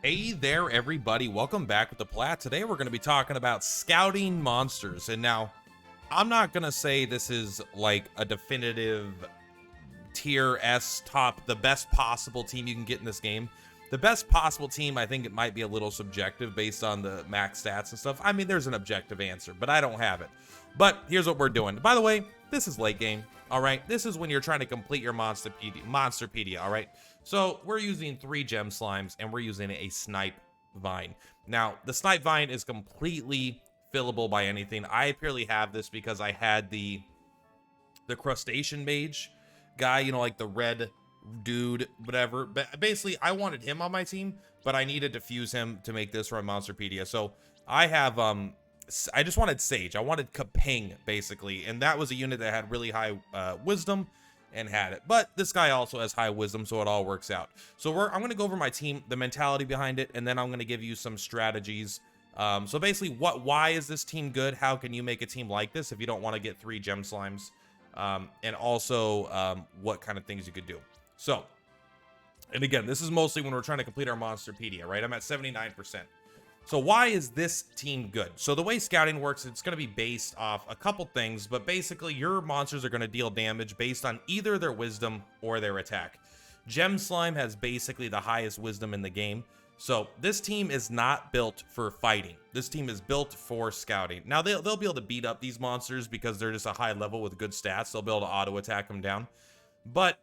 Hey there, everybody. Welcome back with the Plat. Today we're going to be talking about scouting monsters. And now, I'm not going to say this is like a definitive tier S top, the best possible team you can get in this game. The best possible team, I think it might be a little subjective based on the max stats and stuff. I mean, there's an objective answer, but I don't have it. But here's what we're doing. By the way, this is late game. All right, this is when you're trying to complete your Monsterpedia. All right, so we're using 3 gem slimes and we're using a snipe vine. Now, the snipe vine is completely fillable by anything. I purely have this because I had the crustacean mage guy, you know, like the red dude, whatever. But basically, I wanted him on my team, but I needed to fuse him to make this run Monsterpedia. So I have I just wanted Sage. I wanted Kaping, basically, and that was a unit that had really high wisdom and had it. But this guy also has high wisdom, so it all works out. So I'm going to go over my team, the mentality behind it, and then I'm going to give you some strategies. So basically, why is this team good? How can you make a team like this if you don't want to get 3 gem slimes? And also what kind of things you could do. So, and again, this is mostly when we're trying to complete our Monsterpedia, right? I'm at 79%. So why is this team good? So the way scouting works, it's going to be based off a couple things, but basically your monsters are going to deal damage based on either their wisdom or their attack. Gem Slime has basically the highest wisdom in the game. So this team is not built for fighting. This team is built for scouting. Now they'll be able to beat up these monsters because they're just a high level with good stats. They'll be able to auto attack them down. But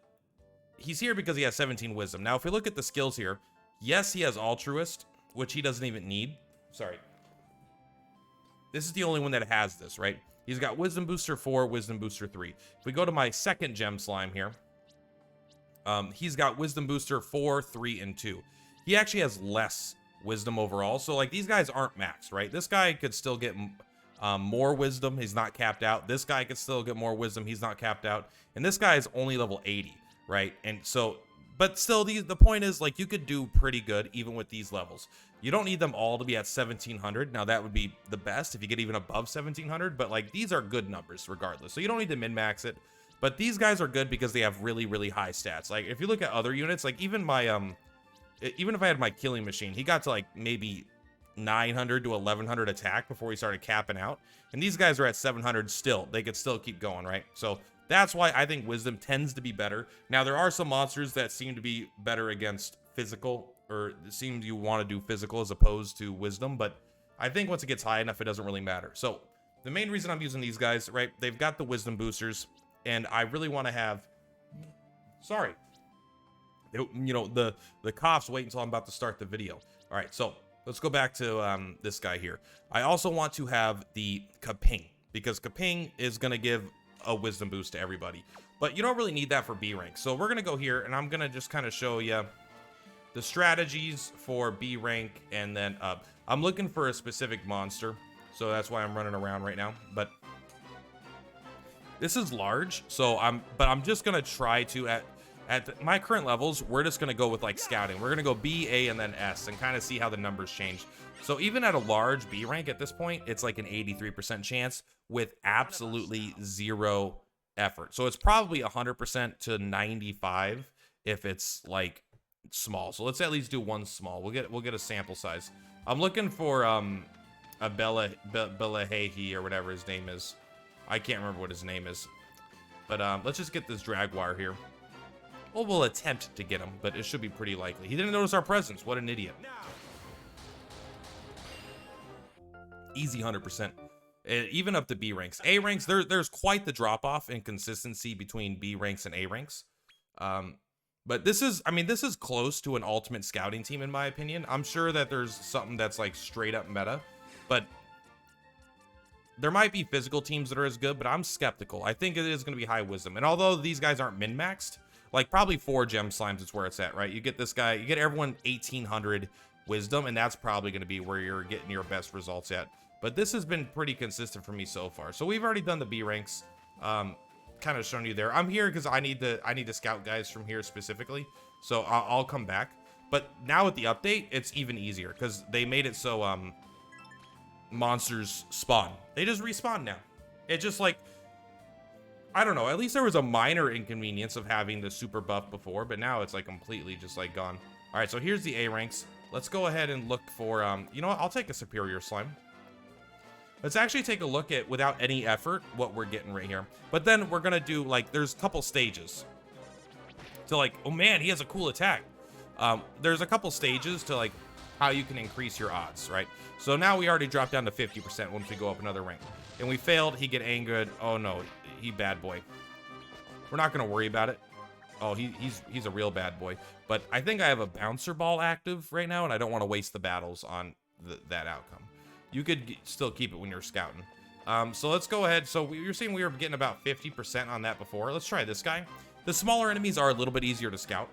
he's here because he has 17 wisdom. Now if we look at the skills here, yes, he has altruist, which he doesn't even need. Sorry. This is the only one that has this, right? He's got wisdom booster 4, wisdom booster 3. If we go to my second gem slime here, he's got wisdom booster 4, 3, and 2. He actually has less wisdom overall. So like these guys aren't maxed, right? This guy could still get more wisdom. He's not capped out. This guy could still get more wisdom. He's not capped out. And this guy is only level 80, right? And so, but still the point is like you could do pretty good even with these levels. You don't need them all to be at 1700. Now that would be the best if you get even above 1700, but like these are good numbers regardless. So you don't need to min-max it. But these guys are good because they have really, really high stats. Like if you look at other units, like even my even if I had my killing machine, he got to like maybe 900 to 1100 attack before he started capping out. And these guys are at 700 still. They could still keep going, right? So that's why I think wisdom tends to be better. Now, there are some monsters that seem to be better against physical, or seem you want to do physical as opposed to wisdom. But I think once it gets high enough, it doesn't really matter. So the main reason I'm using these guys, right? They've got the wisdom boosters, and I really want to have... Sorry. You know, the coughs wait until I'm about to start the video. All right, so let's go back to this guy here. I also want to have the Kaping, because Kaping is going to give a wisdom boost to everybody. But you don't really need that for B rank. So we're going to go here, and I'm going to just kind of show you the strategies for B rank and then up. I'm looking for a specific monster, so that's why I'm running around right now. But this is large, so I'm just going to try to... At my current levels, we're just going to go with like scouting. We're going to go B, A, and then S and kind of see how the numbers change. So even at a large B rank at this point, it's like an 83% chance with absolutely zero effort. So it's probably 100% to 95 if it's like small. So let's at least do one small. We'll get a sample size. I'm looking for a Belahahi or whatever his name is. I can't remember what his name is. But let's just get this Dragwire here. Well, we'll attempt to get him, but it should be pretty likely. He didn't notice our presence. What an idiot. Easy 100%. Even up to B ranks. A ranks, there's quite the drop-off in consistency between B ranks and A ranks. But this is, I mean, this is close to an ultimate scouting team, in my opinion. I'm sure that there's something that's like straight up meta, but there might be physical teams that are as good, but I'm skeptical. I think it is going to be high wisdom. And although these guys aren't min-maxed, like probably 4 gem slimes is where it's at, right? You get this guy, you get everyone 1800 wisdom, and that's probably going to be where you're getting your best results at. But this has been pretty consistent for me so far. So we've already done the B ranks, kind of shown you there. I'm here because I need to scout guys from here specifically. So I'll come back. But now with the update, it's even easier because they made it so monsters spawn. They just respawn now. It just like, I don't know, at least there was a minor inconvenience of having the super buff before, but now it's like completely just like gone. All right, so here's the A ranks. let's go ahead and look for, you know what? I'll take a superior slime. Let's actually take a look at, without any effort, what we're getting right here. But then we're gonna do, like, there's a couple stages to, like, oh man, he has a cool attack. There's a couple stages to, like, how you can increase your odds, right? So now we already dropped down to 50% once we go up another rank. And we failed, he get angered. Oh no, he bad boy. We're not gonna worry about it. Oh, he's a real bad boy. But I think I have a bouncer ball active right now, and I don't want to waste the battles on that outcome. You could still keep it when you're scouting. So let's go ahead. So you're seeing we were getting about 50% on that before. Let's try this guy. The smaller enemies are a little bit easier to scout.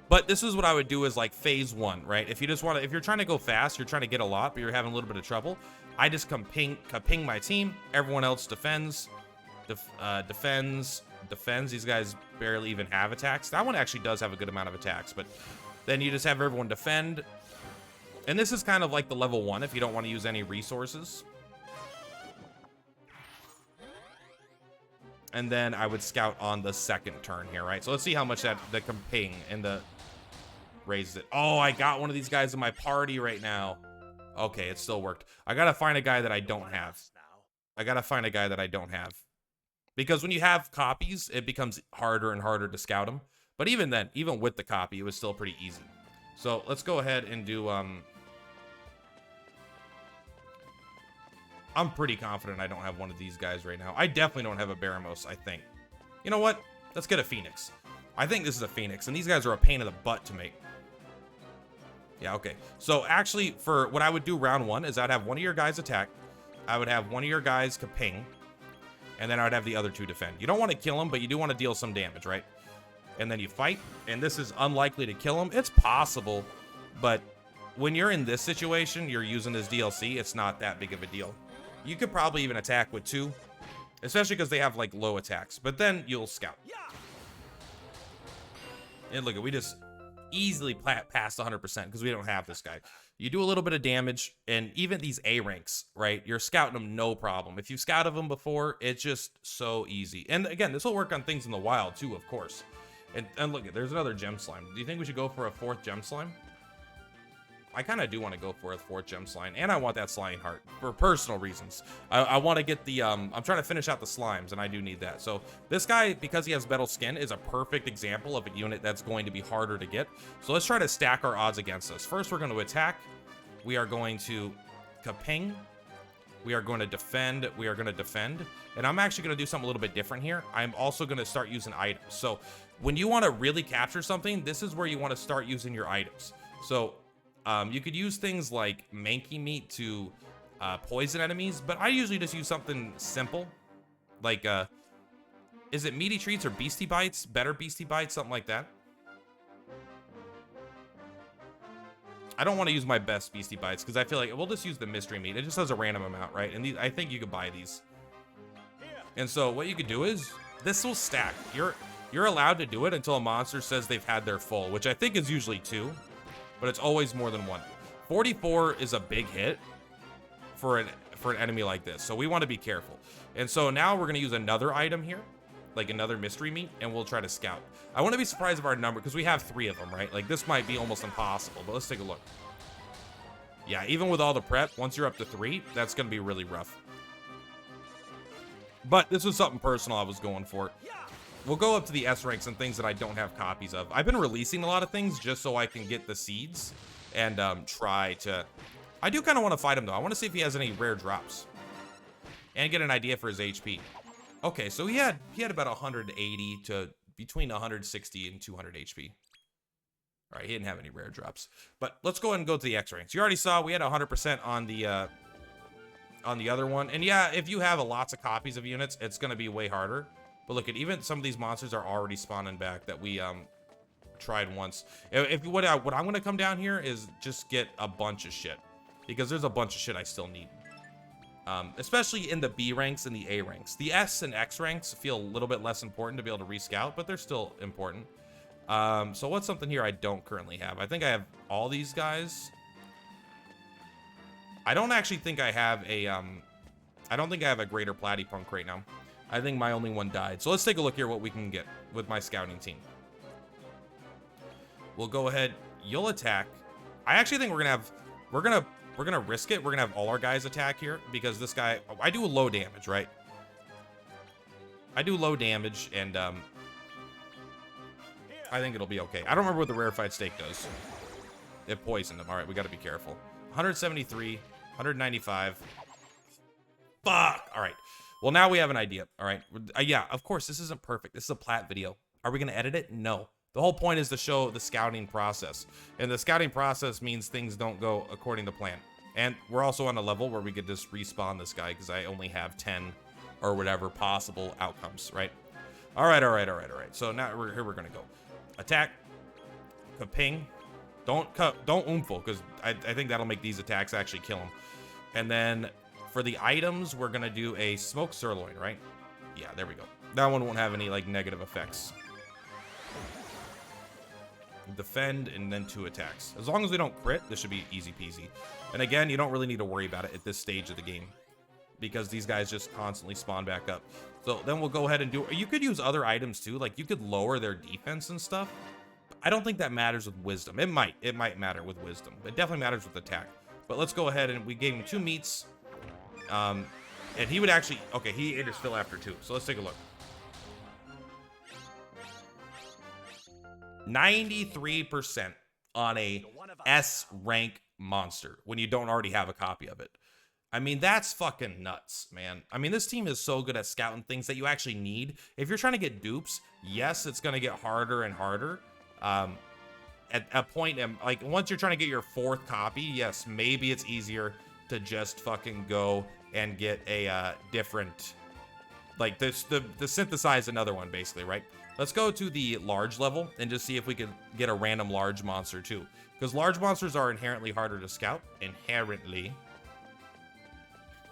But this is what I would do is like phase 1, right? If you just want to, if you're trying to go fast, you're trying to get a lot, but you're having a little bit of trouble, I just come ping my team. Everyone else defends. Defends. These guys barely even have attacks. That one actually does have a good amount of attacks, but then you just have everyone defend. And this is kind of like the level 1 if you don't want to use any resources. And then I would scout on the second turn here, right? So let's see how much that can ping and the raises it. Oh, I got one of these guys in my party right now. Okay, it still worked. I gotta find a guy that I don't have. Because when you have copies, it becomes harder and harder to scout them. But even then, even with the copy, it was still pretty easy. So let's go ahead and do, I'm pretty confident I don't have one of these guys right now. I definitely don't have a Baramos, I think. You know what? Let's get a Phoenix. I think this is a Phoenix, and these guys are a pain in the butt to make. Yeah, okay. So actually, for what I would do round 1 is I'd have one of your guys attack. I would have one of your guys ping. And then I would have the other 2 defend. You don't want to kill him, but you do want to deal some damage, right? And then you fight, and this is unlikely to kill him. It's possible, but when you're in this situation, you're using this DLC, it's not that big of a deal. You could probably even attack with 2, especially because they have, like, low attacks. But then you'll scout. And look, we just easily passed 100% because we don't have this guy. You do a little bit of damage, and even these A ranks, right? You're scouting them no problem. If you've scouted them before, it's just so easy. And again, this will work on things in the wild too, of course. And look, there's another gem slime. Do you think we should go for a 4th gem slime? I kind of do want to go for a 4th gem slime, and I want that slime heart for personal reasons. I want to get the, I'm trying to finish out the slimes, and I do need that. So this guy, because he has metal skin, is a perfect example of a unit that's going to be harder to get. So let's try to stack our odds against us. First, we're going to attack. We are going to kaping. We are going to defend. We are going to defend. And I'm actually going to do something a little bit different here. I'm also going to start using items. So when you want to really capture something, this is where you want to start using your items. So you could use things like manky meat to poison enemies, but I usually just use something simple. Like, is it meaty treats or beastie bites? Better beastie bites, something like that. I don't want to use my best beastie bites because I feel like we'll just use the mystery meat. It just has a random amount, right? And these, I think you could buy these. And so what you could do is this will stack. You're allowed to do it until a monster says they've had their full, which I think is usually 2, but it's always more than 1. 44 is a big hit for an enemy like this, so we want to be careful. And so now we're gonna use another item here, like another mystery meat, and we'll try to scout. I want to be surprised of our number because we have 3 of them, right? Like this might be almost impossible, but let's take a look. Yeah, even with all the prep, once you're up to 3, that's gonna be really rough. But this was something personal I was going for. We'll go up to the S ranks and things that I don't have copies of. I've been releasing a lot of things just so I can get the seeds and try to... I do kind of want to fight him though. I want to see if he has any rare drops and get an idea for his HP. Okay, so he had about 180 to between 160 and 200 HP. All right, he didn't have any rare drops. But let's go ahead and go to the X ranks. You already saw we had 100% on the other one. And yeah, if you have lots of copies of units, it's going to be way harder. But look, at even some of these monsters are already spawning back that we tried once. What I'm going to come down here is just get a bunch of shit, because there's a bunch of shit I still need. Especially in the B ranks and the A ranks. The S and X ranks feel a little bit less important to be able to rescout, but they're still important. So what's something here I don't currently have? I think I have all these guys. I don't actually think I have a, I don't think I have a greater Platypunk right now. I think my only one died. So let's take a look here what we can get with my scouting team. We'll go ahead. you'll attack. I actually think we're gonna risk it. We're gonna have all our guys attack here because this guy, I do low damage, right? I do low damage, and I think it'll be okay. I don't remember what the rarefied steak does. It poisoned him. All right, we got to be careful. 173, 195. Fuck. All right. Well, now we have an idea. All right. Yeah, of course, this isn't perfect. This is a plat video. Are we going to edit it? No. The whole point is to show the scouting process. And the scouting process means things don't go according to plan. And we're also on a level where we could just respawn this guy because I only have 10 or whatever possible outcomes, right? All right. So now here we're going to go. Attack. Ping. Don't oomphle, because I think that'll make these attacks actually kill him. And then for the items, we're gonna do a smoked sirloin, right? Yeah, there we go. That one won't have any like negative effects. Defend and then 2 attacks. As long as we don't crit, this should be easy peasy. And again, you don't really need to worry about it at this stage of the game, because these guys just constantly spawn back up. So then we'll go ahead and do, you could use other items too, like you could lower their defense and stuff. I don't think that matters with wisdom. It might matter with wisdom. It definitely matters with attack. But let's go ahead and we gave him 2 meats. And he would actually, okay, he ate his fill after 2. So let's take a look. 93% on a S rank monster when you don't already have a copy of it. I mean, that's fucking nuts, man. I mean, this team is so good at scouting things that you actually need. If you're trying to get dupes, yes, it's going to get harder and harder. At a point, like once you're trying to get your 4th copy, yes, maybe it's easier to just fucking go and get a different, like the synthesize another one, basically, right? Let's go to the large level and just see if we can get a random large monster too, because large monsters are inherently harder to scout. Inherently.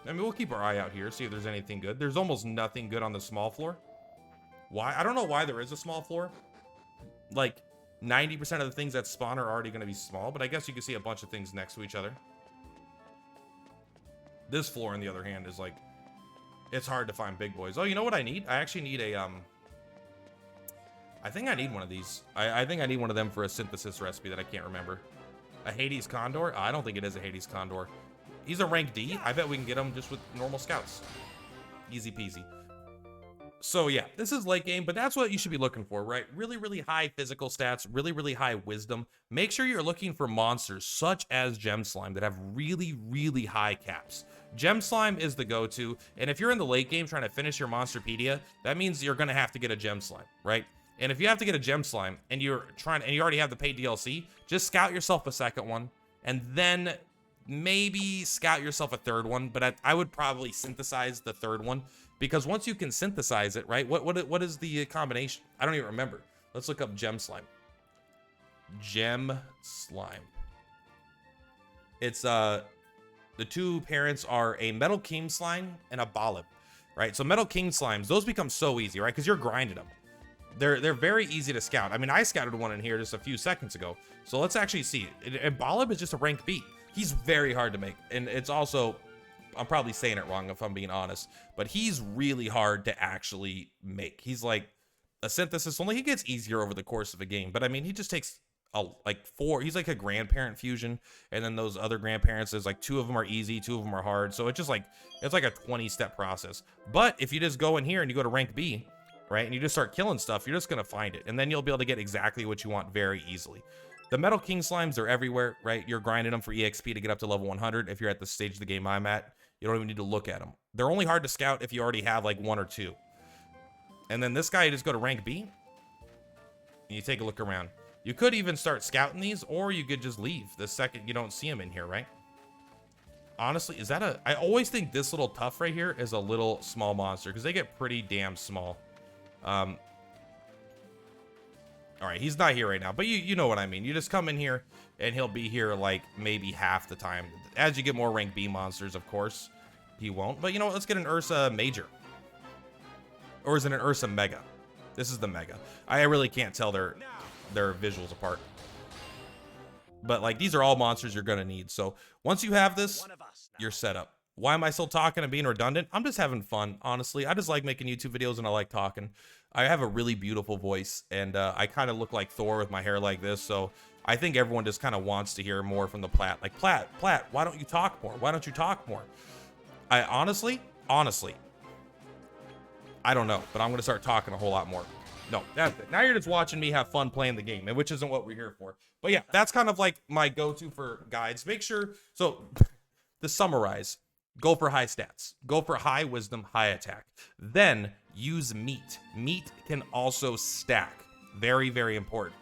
I mean, we'll keep our eye out here, see if there's anything good. There's almost nothing good on the small floor. Why? I don't know why there is a small floor. Like 90% of the things that spawn are already going to be small, but I guess you can see a bunch of things next to each other. This floor, on the other hand, is like, it's hard to find big boys. Oh, you know what I need? I actually need a, I think I need one of these. I think I need one of them for a synthesis recipe that I can't remember. A Hades Condor? I don't think it is a Hades Condor. He's a rank D. I bet we can get him just with normal scouts. Easy peasy. So yeah, this is late game, but that's what you should be looking for, right? Really, really high physical stats, really, really high wisdom. Make sure you're looking for monsters such as Gem Slime that have really, really high caps. Gem Slime is the go-to, and if you're in the late game trying to finish your Monsterpedia, that means you're gonna have to get a Gem Slime, right? And if you have to get a Gem Slime and you already have the paid DLC, just scout yourself a 2nd one, and then maybe scout yourself a 3rd one, but I would probably synthesize the 3rd one, because once you can synthesize it, right? What is the combination? I don't even remember. Let's look up Gem Slime. Gem Slime. It's the 2 parents are a Metal King Slime and a Bolib, right? So Metal King Slimes, those become so easy, right? Because you're grinding them. They're very easy to scout. I mean, I scouted one in here just a few seconds ago. So let's actually see. And Bolib is just a rank B. He's very hard to make, and it's also, I'm probably saying it wrong if I'm being honest, but he's really hard to actually make. He's like a synthesis only. He gets easier over the course of a game, but I mean, he just takes like 4. He's like a grandparent fusion, and then those other grandparents, there's like 2 of them are easy, 2 of them are hard. So it's just like, it's like a 20-step process. But if you just go in here and you go to rank B, right, and you just start killing stuff, you're just gonna find it, and then you'll be able to get exactly what you want very easily. The Metal King Slimes are everywhere, right? You're grinding them for EXP to get up to level 100. If you're at the stage of the game I'm at, you don't even need to look at them. They're only hard to scout if you already have like 1 or 2. And then this guy, you just go to rank B, and you take a look around. You could even start scouting these, or you could just leave the second you don't see them in here, right? Honestly, is that I always think this little tough right here is a little small monster, because they get pretty damn small. All right, he's not here right now, but you know what I mean. You just come in here, and he'll be here like maybe half the time. As you get more rank B monsters, of course, he won't. But you know what? Let's get an Ursa Major. Or is it an Ursa Mega? This is the Mega. I really can't tell their visuals apart. But like, these are all monsters you're gonna need. So once you have this, you're set up. Why am I still talking and being redundant? I'm just having fun, honestly. I just like making YouTube videos, and I like talking. I have a really beautiful voice, and I kind of look like Thor with my hair like this, so I think everyone just kind of wants to hear more from the Plat. Like, Plat, why don't you talk more? Why don't you talk more? I honestly, I don't know, but I'm going to start talking a whole lot more. No, that's it. Now you're just watching me have fun playing the game, which isn't what we're here for. But yeah, that's kind of like my go-to for guides. Make sure, so to summarize, go for high stats. Go for high wisdom, high attack. Then use meat. Meat can also stack. Very, very important.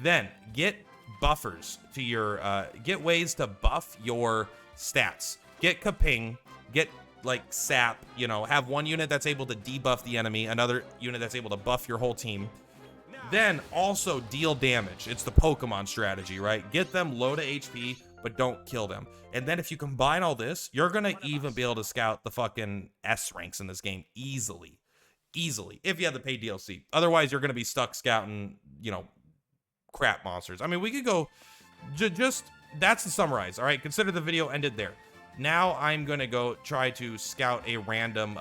Then get buffers to your, get ways to buff your stats. Get Kaping, get like sap, you know, have one unit that's able to debuff the enemy, another unit that's able to buff your whole team. Then also deal damage. It's the Pokemon strategy, right? Get them low to HP, but don't kill them. And then if you combine all this, you're gonna even be able to scout the fucking S ranks in this game easily. Easily, if you have the paid DLC. Otherwise, you're gonna be stuck scouting, you know, crap monsters. I mean, we could go, just, that's the summarize, all right? Consider the video ended there. Now I'm gonna go try to scout a random,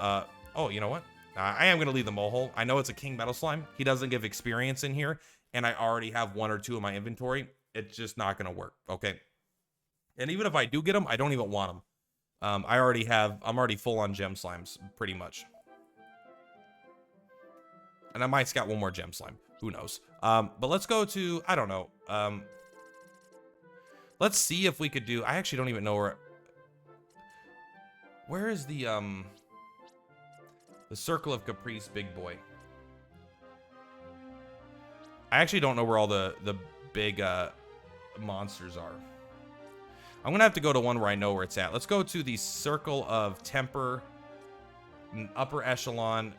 oh, you know what? I am gonna leave the Molehole. I know it's a King Metal Slime. He doesn't give experience in here, and I already have 1 or 2 in my inventory. It's just not gonna work, okay? And even if I do get them, I don't even want them. I'm already full on Gem Slimes, pretty much. And I might scout 1 more Gem Slime. Who knows? But let's go to, I don't know. Let's see if we could do, I actually don't even know where is the Circle of Caprice big boy? I actually don't know where all the big monsters are. I'm gonna have to go to one where I know where it's at. Let's go to the Circle of Temper, upper echelon,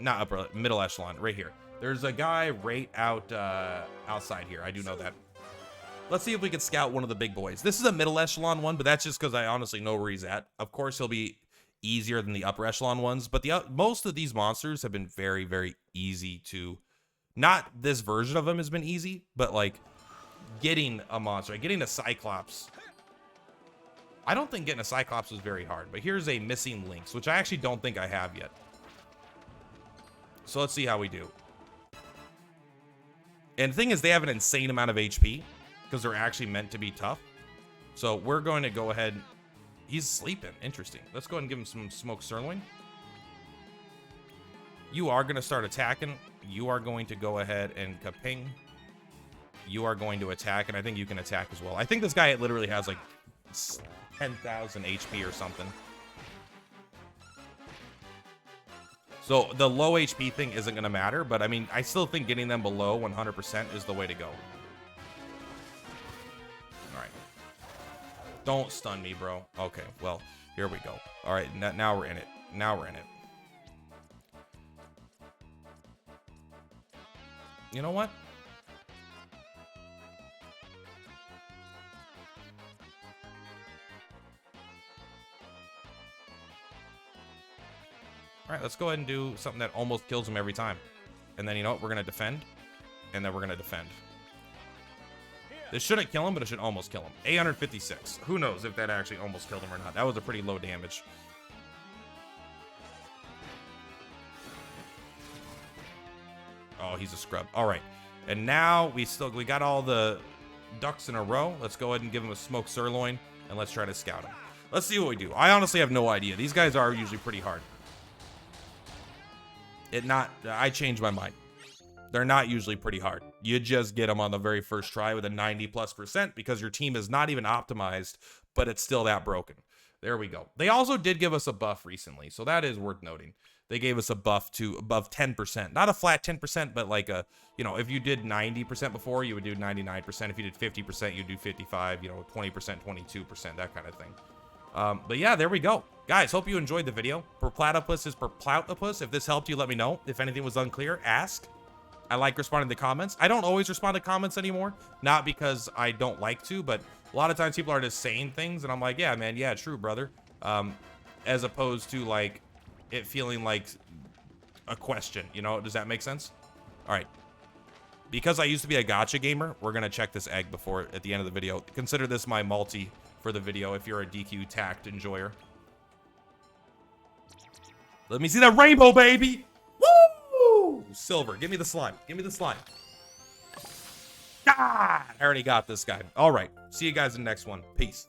not upper, middle echelon, right here. There's a guy right outside here. I do know that. Let's see if we can scout one of the big boys. This is a middle echelon one, but that's just because I honestly know where he's at. Of course, he'll be easier than the upper echelon ones, but most of these monsters have been very, very easy to, not this version of him has been easy, but like getting a monster, getting a Cyclops. I don't think getting a Cyclops was very hard, but here's a missing Lynx, which I actually don't think I have yet. So let's see how we do. And the thing is, they have an insane amount of HP because they're actually meant to be tough. So we're going to go ahead. He's sleeping. Interesting. Let's go ahead and give him some smoked sirloin. You are going to start attacking. You are going to go ahead and Kaping. You are going to attack, and I think you can attack as well. I think this guy literally has like 10,000 HP or something. So the low HP thing isn't going to matter, but I mean, I still think getting them below 100% is the way to go. All right. Don't stun me, bro. Okay, well, here we go. All right, now we're in it. Now we're in it. You know what? All right, let's go ahead and do something that almost kills him every time. And then, you know what? We're going to defend. And then we're going to defend. This shouldn't kill him, but it should almost kill him. 856. Who knows if that actually almost killed him or not. That was a pretty low damage. Oh, he's a scrub. All right. And now we got all the ducks in a row. Let's go ahead and give him a smoked sirloin. And let's try to scout him. Let's see what we do. I honestly have no idea. These guys are usually pretty hard. I changed my mind. They're not usually pretty hard. You just get them on the very first try with a 90+% because your team is not even optimized, but it's still that broken. There we go. They also did give us a buff recently, so that is worth noting. They gave us a buff to above 10%. Not a flat 10%, but like a, you know, if you did 90% before, you would do 99%. If you did 50%, you'd do 55, you know, 20%, 22%, that kind of thing. But yeah, there we go. Guys, hope you enjoyed the video. Purplatypus is Purplatypus. If this helped you, let me know. If anything was unclear, ask. I like responding to comments. I don't always respond to comments anymore. Not because I don't like to, but a lot of times people are just saying things, and I'm like, yeah, man, yeah, true, brother. As opposed to, like, it feeling like a question, you know? Does that make sense? All right. Because I used to be a gacha gamer, we're going to check this egg at the end of the video. Consider this my multi for the video if you're a DQ tact enjoyer. Let me see that rainbow, baby! Woo! Silver. Give me the slime. Give me the slime. God, I already got this guy. All right. See you guys in the next one. Peace.